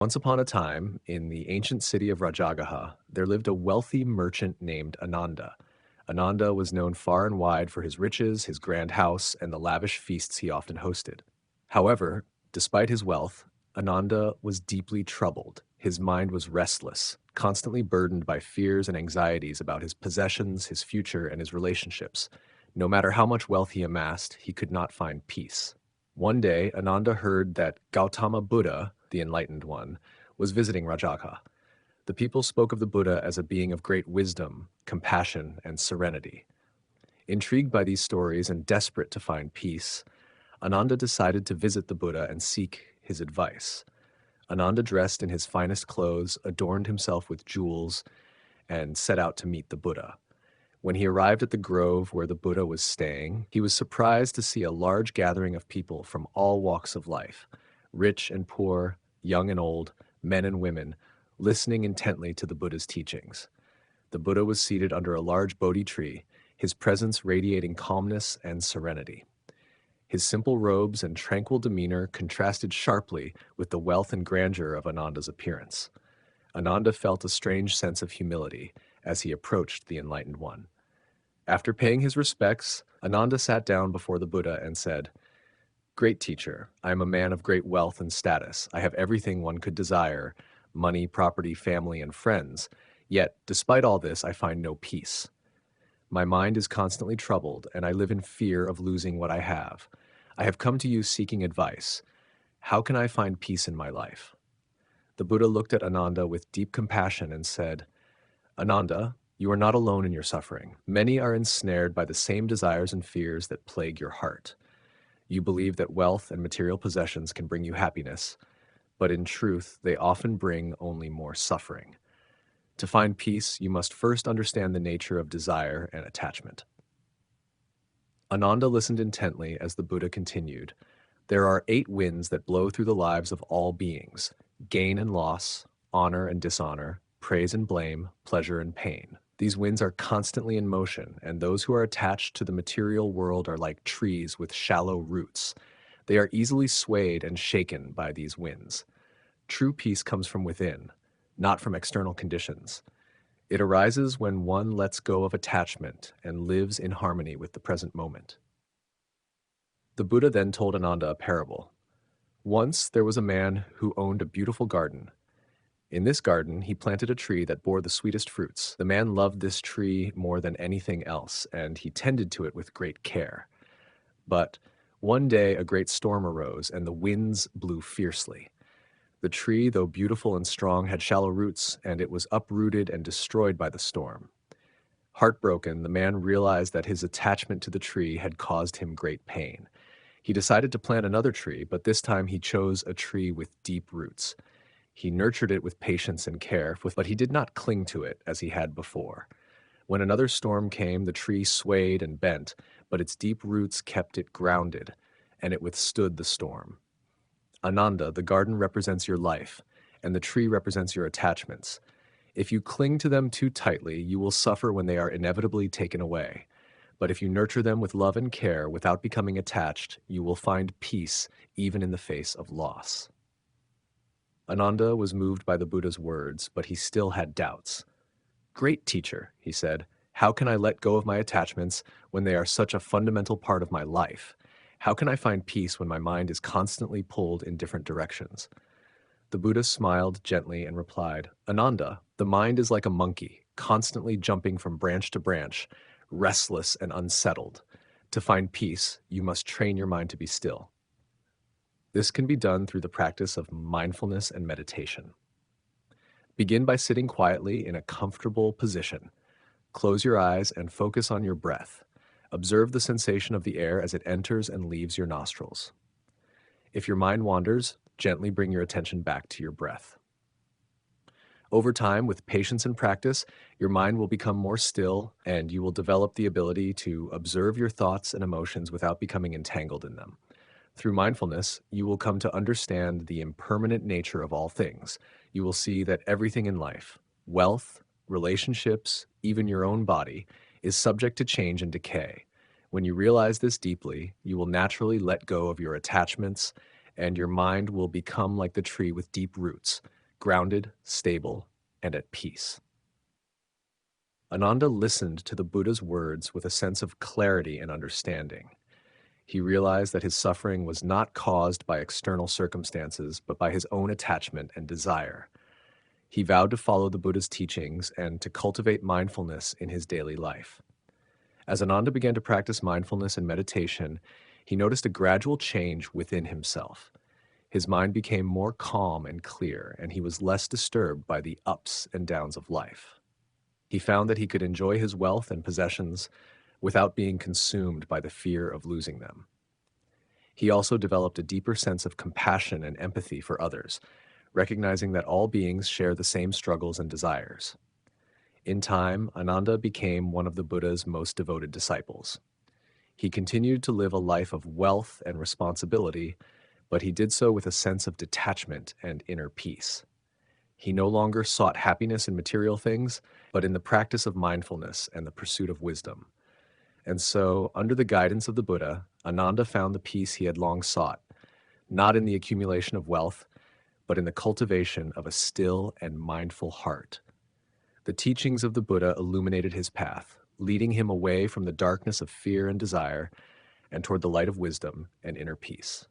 Once upon a time, in the ancient city of Rajagaha, there lived a wealthy merchant named Ananda. Ananda was known far and wide for his riches, his grand house, and the lavish feasts he often hosted. However, despite his wealth, Ananda was deeply troubled. His mind was restless, constantly burdened by fears and anxieties about his possessions, his future, and his relationships. No matter how much wealth he amassed, he could not find peace. One day, Ananda heard that Gautama Buddha, the enlightened one, was visiting Rajagha. The people spoke of the Buddha as a being of great wisdom, compassion, and serenity. Intrigued by these stories and desperate to find peace, Ananda decided to visit the Buddha and seek his advice. Ananda dressed in his finest clothes, adorned himself with jewels, and set out to meet the Buddha. When he arrived at the grove where the Buddha was staying, he was surprised to see a large gathering of people from all walks of life, rich and poor, young and old, men and women, listening intently to the Buddha's teachings. The Buddha was seated under a large Bodhi tree, his presence radiating calmness and serenity. His simple robes and tranquil demeanor contrasted sharply with the wealth and grandeur of Ananda's appearance. Ananda felt a strange sense of humility as he approached the enlightened one. After paying his respects, Ananda sat down before the Buddha and said, "Great teacher, I am a man of great wealth and status. I have everything one could desire, money, property, family, and friends. Yet, despite all this, I find no peace. My mind is constantly troubled, and I live in fear of losing what I have. I have come to you seeking advice. How can I find peace in my life?" The Buddha looked at Ananda with deep compassion and said, "Ananda, you are not alone in your suffering. Many are ensnared by the same desires and fears that plague your heart. You believe that wealth and material possessions can bring you happiness, but in truth, they often bring only more suffering. To find peace, you must first understand the nature of desire and attachment." Ananda listened intently as the Buddha continued. There are 8 winds that blow through the lives of all beings: gain and loss, honor and dishonor, praise and blame, pleasure and pain. These winds are constantly in motion, and those who are attached to the material world are like trees with shallow roots. They are easily swayed and shaken by these winds. True peace comes from within, not from external conditions. It arises when one lets go of attachment and lives in harmony with the present moment. The Buddha then told Ananda a parable. Once there was a man who owned a beautiful garden. In this garden, he planted a tree that bore the sweetest fruits. The man loved this tree more than anything else, and he tended to it with great care. But one day a great storm arose, and the winds blew fiercely. The tree, though beautiful and strong, had shallow roots, and it was uprooted and destroyed by the storm. Heartbroken, the man realized that his attachment to the tree had caused him great pain. He decided to plant another tree, but this time he chose a tree with deep roots. He nurtured it with patience and care, but he did not cling to it as he had before. When another storm came, the tree swayed and bent, but its deep roots kept it grounded, and it withstood the storm. Ananda, the garden represents your life, and the tree represents your attachments. If you cling to them too tightly, you will suffer when they are inevitably taken away. But if you nurture them with love and care without becoming attached, you will find peace even in the face of loss. Ananda was moved by the Buddha's words, but he still had doubts. "Great teacher," he said, "how can I let go of my attachments when they are such a fundamental part of my life? How can I find peace when my mind is constantly pulled in different directions?" The Buddha smiled gently and replied, "Ananda, the mind is like a monkey, constantly jumping from branch to branch, restless and unsettled. To find peace, you must train your mind to be still. This can be done through the practice of mindfulness and meditation. Begin by sitting quietly in a comfortable position. Close your eyes and focus on your breath. Observe the sensation of the air as it enters and leaves your nostrils. If your mind wanders, gently bring your attention back to your breath. Over time, with patience and practice, your mind will become more still, and you will develop the ability to observe your thoughts and emotions without becoming entangled in them. Through mindfulness, you will come to understand the impermanent nature of all things. You will see that everything in life, wealth, relationships, even your own body, is subject to change and decay. When you realize this deeply, you will naturally let go of your attachments and your mind will become like the tree with deep roots, grounded, stable, and at peace. Ananda listened to the Buddha's words with a sense of clarity and understanding. He realized that his suffering was not caused by external circumstances, but by his own attachment and desire. He vowed to follow the Buddha's teachings and to cultivate mindfulness in his daily life. As Ananda began to practice mindfulness and meditation, he noticed a gradual change within himself. His mind became more calm and clear, and he was less disturbed by the ups and downs of life. He found that he could enjoy his wealth and possessions without being consumed by the fear of losing them. He also developed a deeper sense of compassion and empathy for others, recognizing that all beings share the same struggles and desires. In time, Ananda became one of the Buddha's most devoted disciples. He continued to live a life of wealth and responsibility, but he did so with a sense of detachment and inner peace. He no longer sought happiness in material things, but in the practice of mindfulness and the pursuit of wisdom. And so, under the guidance of the Buddha, Ananda found the peace he had long sought, not in the accumulation of wealth, but in the cultivation of a still and mindful heart. The teachings of the Buddha illuminated his path, leading him away from the darkness of fear and desire and toward the light of wisdom and inner peace.